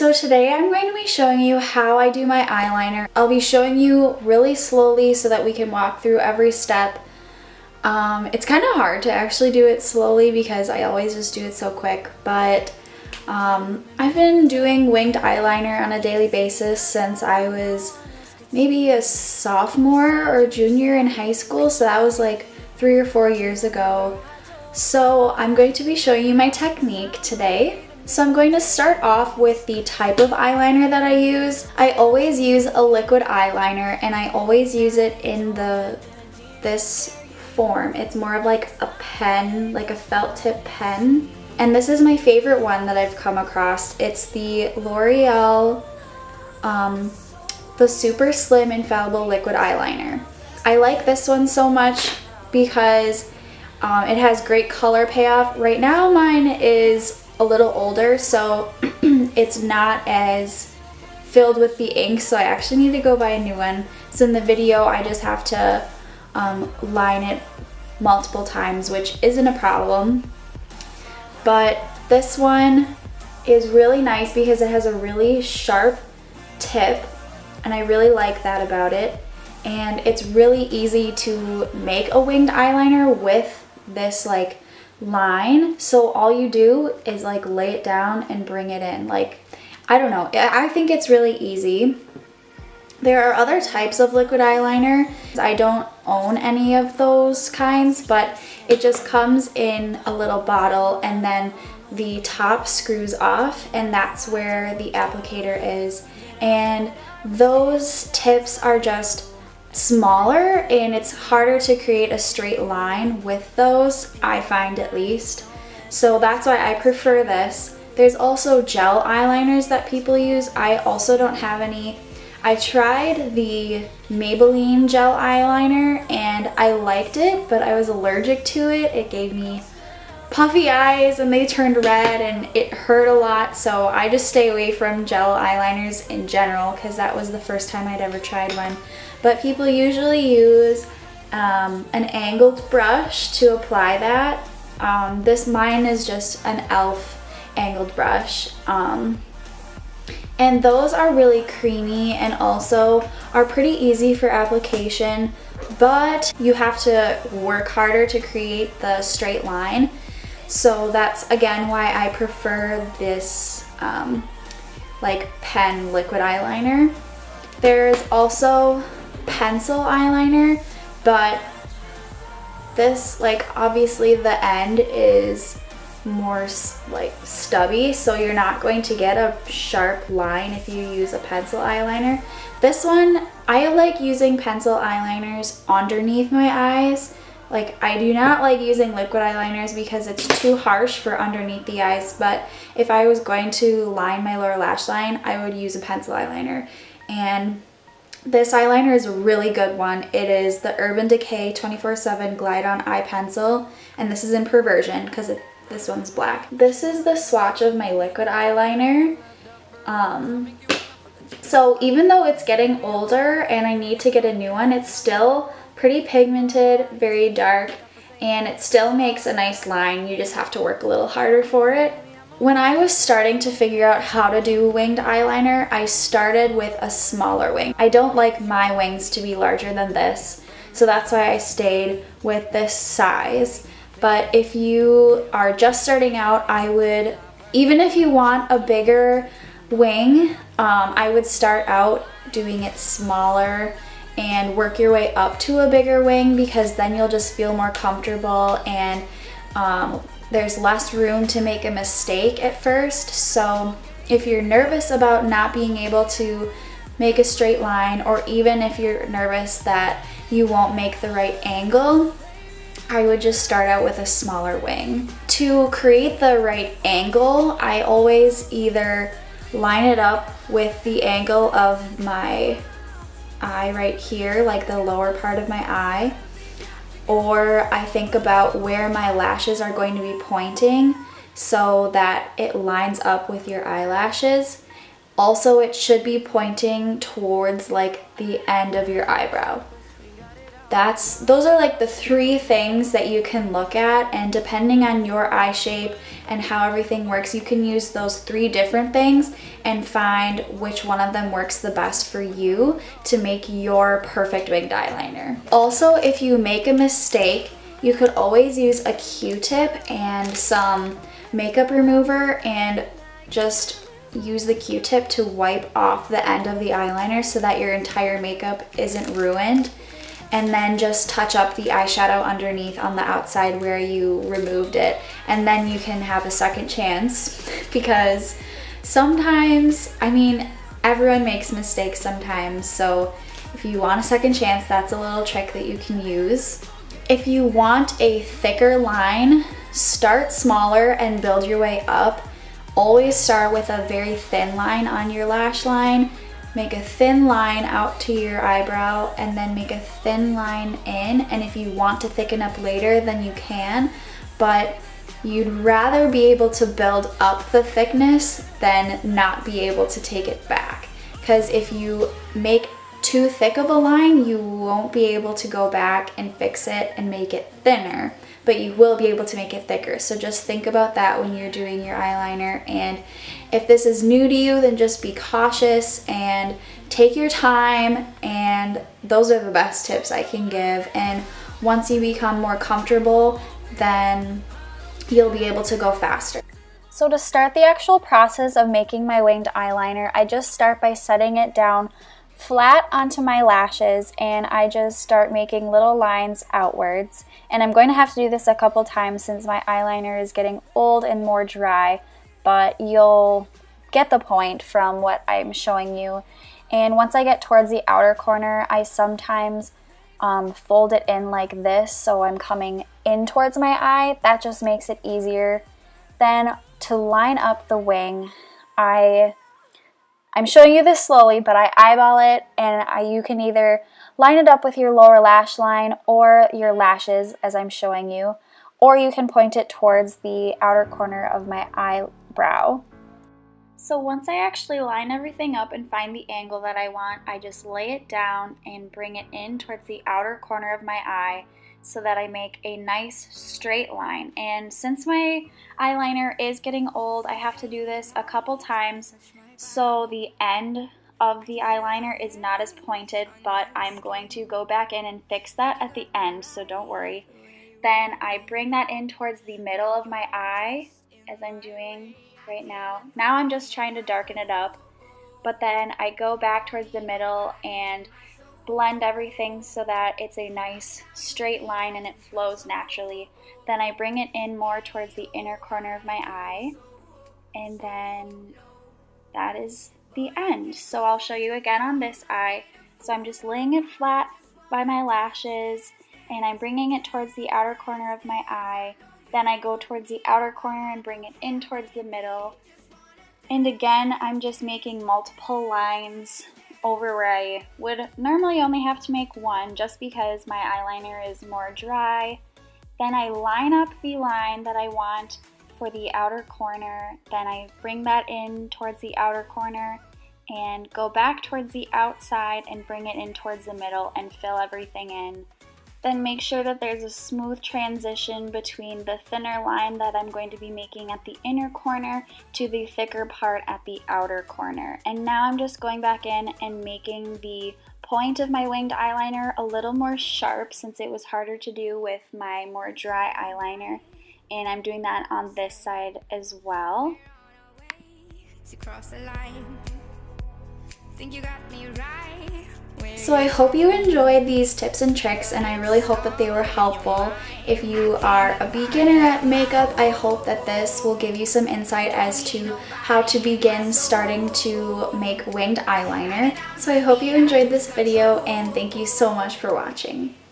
So today I'm going to be showing you how I do my eyeliner. I'll be showing you really slowly so that we can walk through every step. It's kind of hard to actually do it slowly because I always just do it so quick, but I've been doing winged eyeliner on a daily basis since I was maybe a sophomore or junior in high school, so that was like 3 or 4 years ago. So I'm going to be showing you my technique today. So I'm going to start off with the type of eyeliner that I use. I always use a liquid eyeliner, and I always use it in this form. It's more of like a pen, like a felt tip pen. And this is my favorite one that I've come across. It's the L'Oreal, the Super Slim Infallible Liquid Eyeliner. I like this one so much because it has great color payoff. Right now mine is a little older, so it's not as filled with the ink, so I actually need to go buy a new one. So in the video I just have to line it multiple times, which isn't a problem. But this one is really nice because it has a really sharp tip, and I really like that about it. And it's really easy to make a winged eyeliner with this like line. So all you do is like lay it down and bring it in. Like, I don't know, I think it's really easy. There are other types of liquid eyeliner. I don't own any of those kinds, but it just comes in a little bottle and then the top screws off, and that's where the applicator is. And those tips are just smaller, and it's harder to create a straight line with those, I find at least. So that's why I prefer this. There's also gel eyeliners that people use. I also don't have any. I tried the Maybelline gel eyeliner and I liked it, but I was allergic to it. It gave me puffy eyes and they turned red and it hurt a lot, so I just stay away from gel eyeliners in general because that was the first time I'd ever tried one. But people usually use an angled brush to apply that. Mine is just an e.l.f. angled brush. And those are really creamy and also are pretty easy for application, but you have to work harder to create the straight line. So that's again why I prefer this like pen liquid eyeliner. There's also pencil eyeliner, but this, like, obviously the end is more like stubby, so you're not going to get a sharp line if you use a pencil eyeliner. This one, I like using pencil eyeliners underneath my eyes. Like, I do not like using liquid eyeliners because it's too harsh for underneath the eyes, but if I was going to line my lower lash line, I would use a pencil eyeliner. And this eyeliner is a really good one. It is the Urban Decay 24/7 Glide On Eye Pencil, and this is in Perversion because this one's black. This is the swatch of my liquid eyeliner. So even though it's getting older and I need to get a new one, it's still pretty pigmented, very dark, and it still makes a nice line. You just have to work a little harder for it. When I was starting to figure out how to do winged eyeliner, I started with a smaller wing. I don't like my wings to be larger than this, so that's why I stayed with this size. But if you are just starting out, I would, even if you want a bigger wing, I would start out doing it smaller and work your way up to a bigger wing, because then you'll just feel more comfortable and there's less room to make a mistake at first. So if you're nervous about not being able to make a straight line, or even if you're nervous that you won't make the right angle, I would just start out with a smaller wing. To create the right angle, I always either line it up with the angle of my eye right here, like the lower part of my eye, or I think about where my lashes are going to be pointing so that it lines up with your eyelashes. Also, it should be pointing towards like the end of your eyebrow. those are like the 3 things that you can look at, and depending on your eye shape and how everything works, you can use those 3 different things and find which one of them works the best for you to make your perfect winged eyeliner. Also, if you make a mistake, you could always use a Q-tip and some makeup remover and just use the Q-tip to wipe off the end of the eyeliner so that your entire makeup isn't ruined. And then just touch up the eyeshadow underneath on the outside where you removed it. And then you can have a second chance, because sometimes, I mean, everyone makes mistakes sometimes. So if you want a second chance, that's a little trick that you can use. If you want a thicker line, start smaller and build your way up. Always start with a very thin line on your lash line. Make a thin line out to your eyebrow and then make a thin line in. And if you want to thicken up later, then you can, but you'd rather be able to build up the thickness than not be able to take it back. Because if you make too thick of a line, you won't be able to go back and fix it and make it thinner, but you will be able to make it thicker. So just think about that when you're doing your eyeliner. And if this is new to you, then just be cautious and take your time, and those are the best tips I can give. And once you become more comfortable, then you'll be able to go faster. So to start the actual process of making my winged eyeliner, I just start by setting it down flat onto my lashes, and I just start making little lines outwards. And I'm going to have to do this a couple times since my eyeliner is getting old and more dry, but you'll get the point from what I'm showing you. And once I get towards the outer corner, I sometimes fold it in like this, so I'm coming in towards my eye. That just makes it easier. Then to line up the wing, I'm showing you this slowly, but I eyeball it, and you can either line it up with your lower lash line or your lashes as I'm showing you, or you can point it towards the outer corner of my eyebrow. So once I actually line everything up and find the angle that I want, I just lay it down and bring it in towards the outer corner of my eye so that I make a nice straight line. And since my eyeliner is getting old, I have to do this a couple times, so the end of the eyeliner is not as pointed, but I'm going to go back in and fix that at the end, so don't worry. Then I bring that in towards the middle of my eye, as I'm doing right now. Now I'm just trying to darken it up, but then I go back towards the middle and blend everything so that it's a nice straight line and it flows naturally. Then I bring it in more towards the inner corner of my eye, and then that is the end. So I'll show you again on this eye. So I'm just laying it flat by my lashes, and I'm bringing it towards the outer corner of my eye. Then I go towards the outer corner and bring it in towards the middle. And again, I'm just making multiple lines over where I would normally only have to make one, just because my eyeliner is more dry. Then I line up the line that I want for the outer corner. Then I bring that in towards the outer corner and go back towards the outside and bring it in towards the middle and fill everything in. Then make sure that there's a smooth transition between the thinner line that I'm going to be making at the inner corner to the thicker part at the outer corner. And now I'm just going back in and making the point of my winged eyeliner a little more sharp, since it was harder to do with my more dry eyeliner. And I'm doing that on this side as well. So I hope you enjoyed these tips and tricks, and I really hope that they were helpful. If you are a beginner at makeup, I hope that this will give you some insight as to how to begin starting to make winged eyeliner. So I hope you enjoyed this video, and thank you so much for watching.